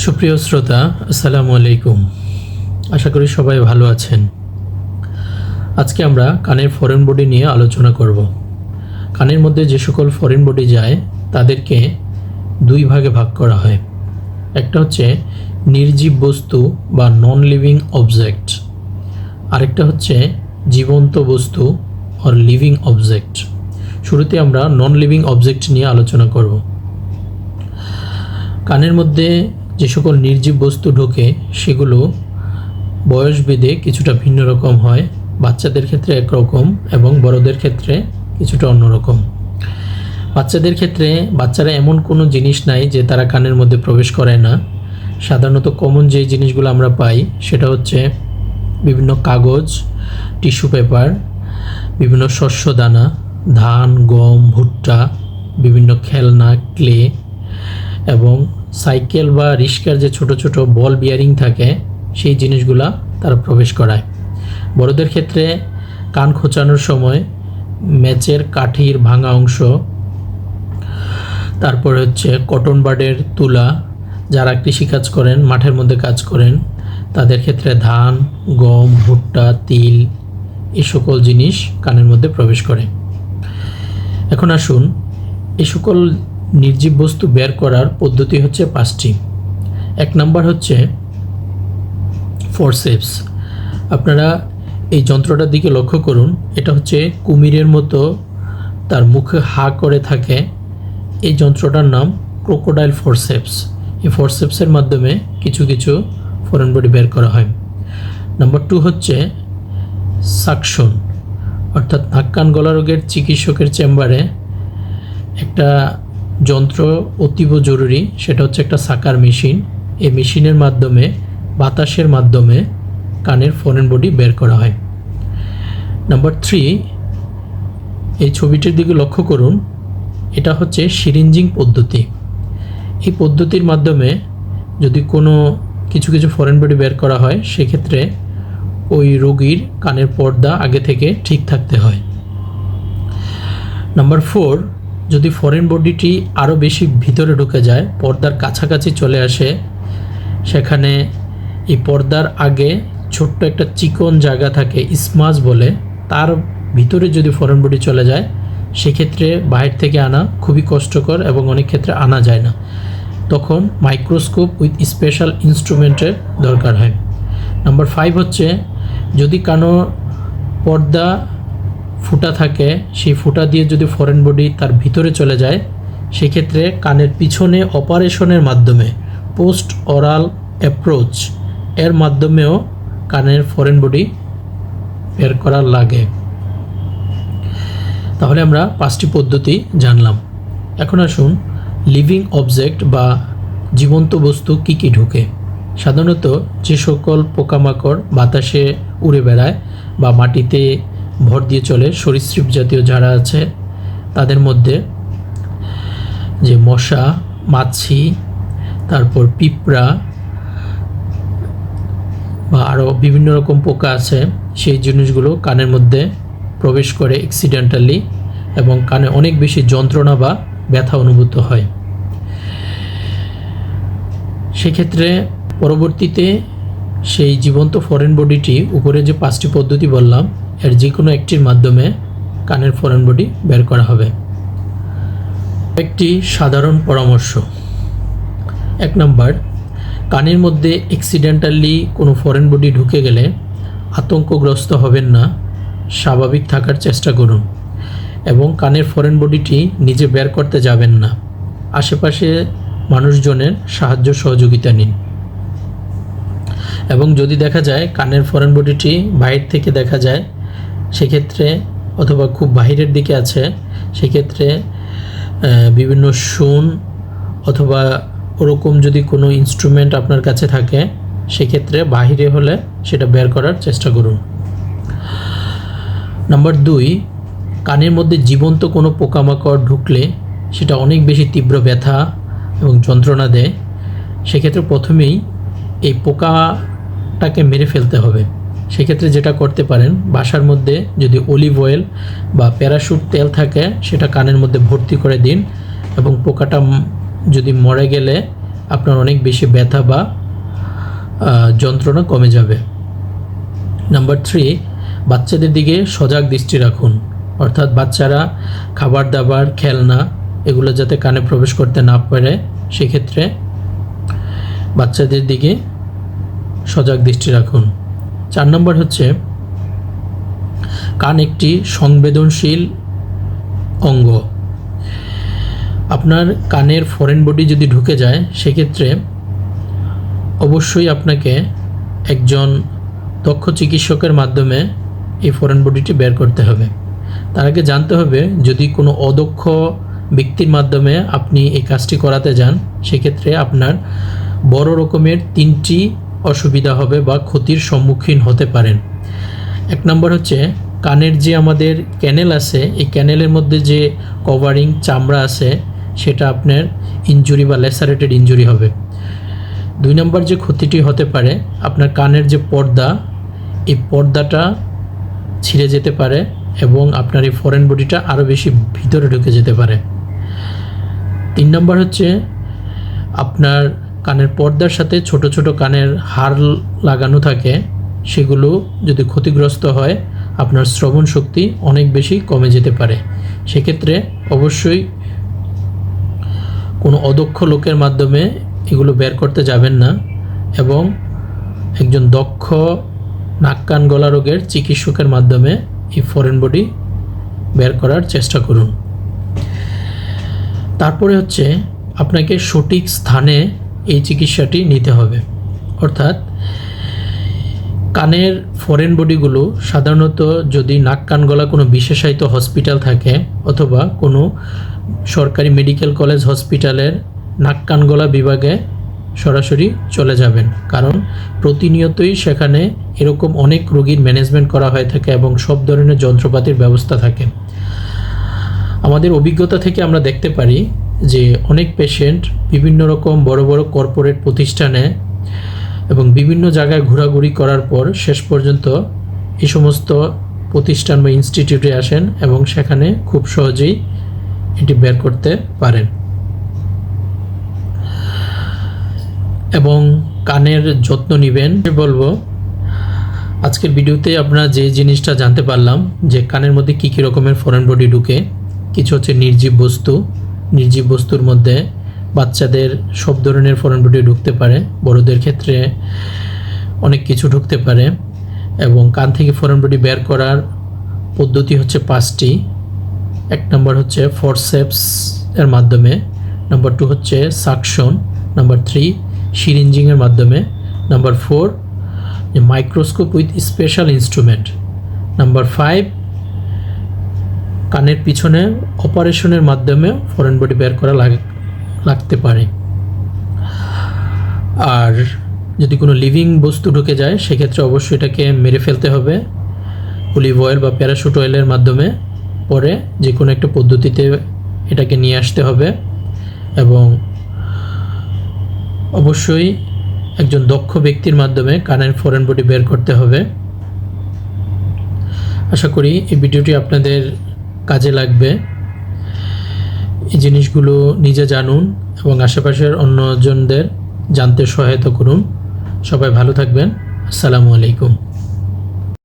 সুপ্রিয় শ্রোতা, আসসালামু আলাইকুম। আশা করি সবাই ভালো আছেন। আজকে আমরা কানের ফরেন বডি নিয়ে আলোচনা করব। কানের মধ্যে যে সকল ফরেন বডি যায় তাদেরকে দুই ভাগে ভাগ করা হয়। একটা হচ্ছে নির্জীব বস্তু বা নন লিভিং অবজেক্ট, আরেকটা হচ্ছে জীবন্ত বস্তু অর লিভিং অবজেক্ট। শুরুতে আমরা নন লিভিং অবজেক্ট নিয়ে আলোচনা করব। কানের মধ্যে যে সকল নির্জীব বস্তু ঢোকে সেগুলো বয়সভেদে কিছুটা ভিন্ন রকম হয়। বাচ্চাদের ক্ষেত্রে একরকম এবং বড়দের ক্ষেত্রে কিছুটা অন্যরকম। বাচ্চাদের ক্ষেত্রে বাচ্চারা এমন কোনো জিনিস নাই যে তারা কানের মধ্যে প্রবেশ করে না। সাধারণত কমন যে জিনিসগুলো আমরা পাই সেটা হচ্ছে বিভিন্ন কাগজ, টিস্যু পেপার, বিভিন্ন শস্য দানা, ধান, গম, ভুট্টা, বিভিন্ন খেলনা, ক্লে এবং সাইকেল বা রিক্সার যে ছোট ছোট বল বিয়ারিং থাকে সেই জিনিসগুলা তারা প্রবেশ করায়। বড়দের ক্ষেত্রে কান খোঁচানোর সময় ম্যাচের কাঠির ভাঙা অংশ, তারপরে হচ্ছে কটন বাডের তুলা, যারা কৃষিকাজ করেন, মাঠের মধ্যে কাজ করেন তাদের ক্ষেত্রে ধান, গম, ভুট্টা, তিল এই সকল জিনিস কানের মধ্যে প্রবেশ করে। এখন আসুন, এই সকল নির্জীব বস্তু বের করার পদ্ধতি হচ্ছে 5টি। 1 নাম্বার হচ্ছে ফোরসেপস। আপনারা এই যন্ত্রটার দিকে লক্ষ্য করুন, এটা হচ্ছে কুমিরের মতো তার মুখে হা করে থাকে। এই যন্ত্রটার নাম ক্রোকোডাইল ফোরসেপস। এই ফোরসেপসের মাধ্যমে কিছু কিছু ফরেন বডি বের করা হয়। নাম্বার 2 হচ্ছে সাকশন, অর্থাৎ নাক কান গলা রোগের চিকিৎসকের চেম্বারে একটা যন্ত্র অতীব জরুরি, সেটা হচ্ছে একটা সাকার মেশিন। এই মেশিনের মাধ্যমে বাতাসের মাধ্যমে কানের ফরেন বডি বের করা হয়। নাম্বার 3, এই ছবিটির দিকে লক্ষ্য করুন, এটা হচ্ছে সিরিঞ্জিং পদ্ধতি। এই পদ্ধতির মাধ্যমে যদি কোনো কিছু কিছু ফরেন বডি বের করা হয় সেক্ষেত্রে ওই রোগীর কানের পর্দা আগে থেকে ঠিক থাকতে হয়। নাম্বার 4, যদি ফরেন বডিটি আরও বেশি ভিতরে ঢুকে যায়, পর্দার কাছাকাছি চলে আসে, সেখানে এই পর্দার আগে ছোট্ট একটা চিকন জায়গা থাকে, স্মাজ বলে, তার ভিতরে যদি ফরেন বডি চলে যায় সেক্ষেত্রে বাইরে থেকে আনা খুবই কষ্টকর এবং অনেক ক্ষেত্রে আনা যায় না। তখন মাইক্রোস্কোপ উইথ স্পেশাল ইনস্ট্রুমেন্টের দরকার হয়। নাম্বার 5 হচ্ছে যদি কানো পর্দা ফুটা থাকে, সেই ফুটা দিয়ে যদি ফরেন বডি তার ভিতরে চলে যায় সেক্ষেত্রে কানের পিছনে অপারেশনের মাধ্যমে পোস্ট অরাল অ্যাপ্রোচ এর মাধ্যমেও কানের ফরেন বডি বের করা লাগে। তাহলে আমরা 5টি পদ্ধতি জানলাম। এখন আসুন, লিভিং অবজেক্ট বা জীবন্ত বস্তু কী কী ঢুকে। সাধারণত যে সকল পোকামাকড় বাতাসে উড়ে বেড়ায় বা মাটিতে ভর দিয়ে চলে, সরীসৃপ জাতীয় যারা আছে তাদের মধ্যে যে মশা, মাছি, তারপর পিঁপড়া বা আরও বিভিন্ন রকম পোকা আছে, সেই জিনিসগুলো কানের মধ্যে প্রবেশ করে অ্যাক্সিডেন্টালি এবং কানে অনেক বেশি যন্ত্রণা বা ব্যথা অনুভূত হয়। সেক্ষেত্রে পরবর্তীতে সেই জীবন্ত ফরেন বডিটি উপরে যে 5টি পদ্ধতি বললাম এর যে কোনো একটির মাধ্যমে কানের ফরেন বডি বের করা হবে। একটি সাধারণ পরামর্শ। 1 নাম্বার, কানের মধ্যে অ্যাক্সিডেন্টালি কোনো ফরেন বডি ঢুকে গেলে আতঙ্কগ্রস্ত হবেন না, স্বাভাবিক থাকার চেষ্টা করুন এবং কানের ফরেন বডিটি নিজে বের করতে যাবেন না। আশেপাশে মানুষজনের সাহায্য সহযোগিতা নিন এবং যদি দেখা যায় কানের ফরেন বডিটি বাইরে থেকে দেখা যায় সেক্ষেত্রে, অথবা খুব বাহিরের দিকে আছে সেক্ষেত্রে বিভিন্ন শুন অথবা ওরকম যদি কোনো ইনস্ট্রুমেন্ট আপনার কাছে থাকে সেক্ষেত্রে বাহিরে হলে সেটা বের করার চেষ্টা করুন। নাম্বার 2, কানের মধ্যে জীবন্ত কোনো পোকামাকড় ঢুকলে সেটা অনেক বেশি তীব্র ব্যথা এবং যন্ত্রণা দেয়। সেক্ষেত্রে প্রথমেই এই পোকাটাকে মেরে ফেলতে হবে। সেক্ষেত্রে যেটা করতে পারেন, বাসার মধ্যে যদি অলিভ অয়েল বা প্যারাশুট তেল থাকে সেটা কানের মধ্যে ভর্তি করে দিন এবং পোকাটা যদি মরে গেলে আপনার অনেক বেশি ব্যথা বা যন্ত্রণা কমে যাবে। নাম্বার 3, বাচ্চাদের দিকে সজাগ দৃষ্টি রাখুন। অর্থাৎ বাচ্চারা খাবার দাবার, খেলনা এগুলো যাতে কানে প্রবেশ করতে না পারে, সেক্ষেত্রে বাচ্চাদের দিকে সজাগ দৃষ্টি রাখুন। 4 নম্বর হচ্ছে, কান একটি সংবেদনশীল অঙ্গ। আপনার কানের ফরেন বডি যদি ঢুকে যায়, সেক্ষেত্রে অবশ্যই আপনাকে একজন দক্ষ চিকিৎসকের মাধ্যমে এই ফরেন বডিটি বের করতে হবে। তার আগে জানতে হবে, যদি কোনো অদক্ষ ব্যক্তির মাধ্যমে আপনি এই কাজটি করাতে যান, সেক্ষেত্রে আপনার বড় রকমের 3টি অসুবিধা হবে বা ক্ষতির সম্মুখীন হতে পারেন। 1 নম্বর হচ্ছে, কানের যে আমাদের ক্যানেল আছে, এই ক্যানেলের মধ্যে যে কভারিং চামড়া আছে, সেটা আপনার ইনজুরি বা ল্যাসারেটেড ইনজুরি হবে। 2 নম্বর যে ক্ষতিটি হতে পারে, আপনার কানের যে পর্দা, এই পর্দাটা ছিঁড়ে যেতে পারে এবং আপনার এই ফরেন বডিটা আরও বেশি ভিতরে ঢুকে যেতে পারে। 3 নম্বর হচ্ছে, আপনার কানের পর্দার সাথে ছোট ছোট কানের হাড় লাগানো থাকে, সেগুলো যদি ক্ষতিগ্রস্ত হয়, আপনার শ্রবণ শক্তি অনেক বেশি কমে যেতে পারে। সেক্ষেত্রে অবশ্যই কোনো অদক্ষ লোকের মাধ্যমে এগুলো বের করতে যাবেন না এবং একজন দক্ষ নাক কান গলা রোগের চিকিৎসকের মাধ্যমে এই ফরেন বডি বের করার চেষ্টা করুন। তারপরে হচ্ছে, আপনাকে সঠিক স্থানে এই চিকিৎসাটি নিতে হবে। অর্থাৎ কানের ফরেন বডিগুলো সাধারণত যদি নাক কান গলা কোনো বিশেষায়িত হসপিটাল থাকে অথবা কোনো সরকারি মেডিকেল কলেজ হসপিটালের নাক কান গলা বিভাগে সরাসরি চলে যাবেন, কারণ প্রতিনিয়তই সেখানে এরকম অনেক রোগীর ম্যানেজমেন্ট করা হয়ে থাকে এবং সব ধরনের যন্ত্রপাতির ব্যবস্থা থাকে। আমাদের অভিজ্ঞতা থেকে আমরা দেখতে পারি যে অনেক পেশেন্ট বিভিন্ন রকম বড় বড় কর্পোরেট প্রতিষ্ঠানে এবং বিভিন্ন জায়গায় ঘোরাঘুরি করার পর শেষ পর্যন্ত এই সমস্ত প্রতিষ্ঠান বা ইনস্টিটিউটে আসেন এবং সেখানে খুব সহজেই এটি বের করতে পারেন। এবং কানের যত্ন নেবেন। বলবো, আজকের ভিডিওতে আপনারা যে জিনিসটা জানতে পারলাম যে কানের মধ্যে কী কী রকমের ফরেন বডি ঢুকে। কিছু হচ্ছে নির্জীব বস্তু, নির্জীব বস্তুর মধ্যে বাচ্চাদের সব ধরনের ফরেন বডি ঢুকতে পারে, বড়দের ক্ষেত্রে অনেক কিছু ঢুকতে পারে। এবং কান থেকে ফরেন বডি বের করার পদ্ধতি হচ্ছে 5টি। 1 নম্বর হচ্ছে ফরসেপস এর মাধ্যমে, নাম্বার 2 হচ্ছে সাকশন, নাম্বার 3 সিরিঞ্জিংয়ের মাধ্যমে, number 4 microscope with special instrument, number 5 কানের পিছনে অপারেশনের মাধ্যমে ফরেন বডি বের করা লাগতে পারে। আর যদি কোনো লিভিং বস্তু ঢুকে যায়, সেক্ষেত্রে অবশ্যই এটাকে মেরে ফেলতে হবে অলিভ অয়েল বা প্যারাশুট অয়েলের মাধ্যমে। পরে যে কোনো একটা পদ্ধতিতে এটাকে নিয়ে আসতে হবে এবং অবশ্যই একজন দক্ষ ব্যক্তির মাধ্যমে কানের ফরেন বডি বের করতে হবে। আশা করি এই ভিডিওটি আপনাদের কাজে লাগবে। এই জিনিসগুলো নিজে জানুন এবং আশেপাশের অন্যজনদের জানতে সহায়তা করুন। সবাই ভালো থাকবেন। আসসালামু আলাইকুম।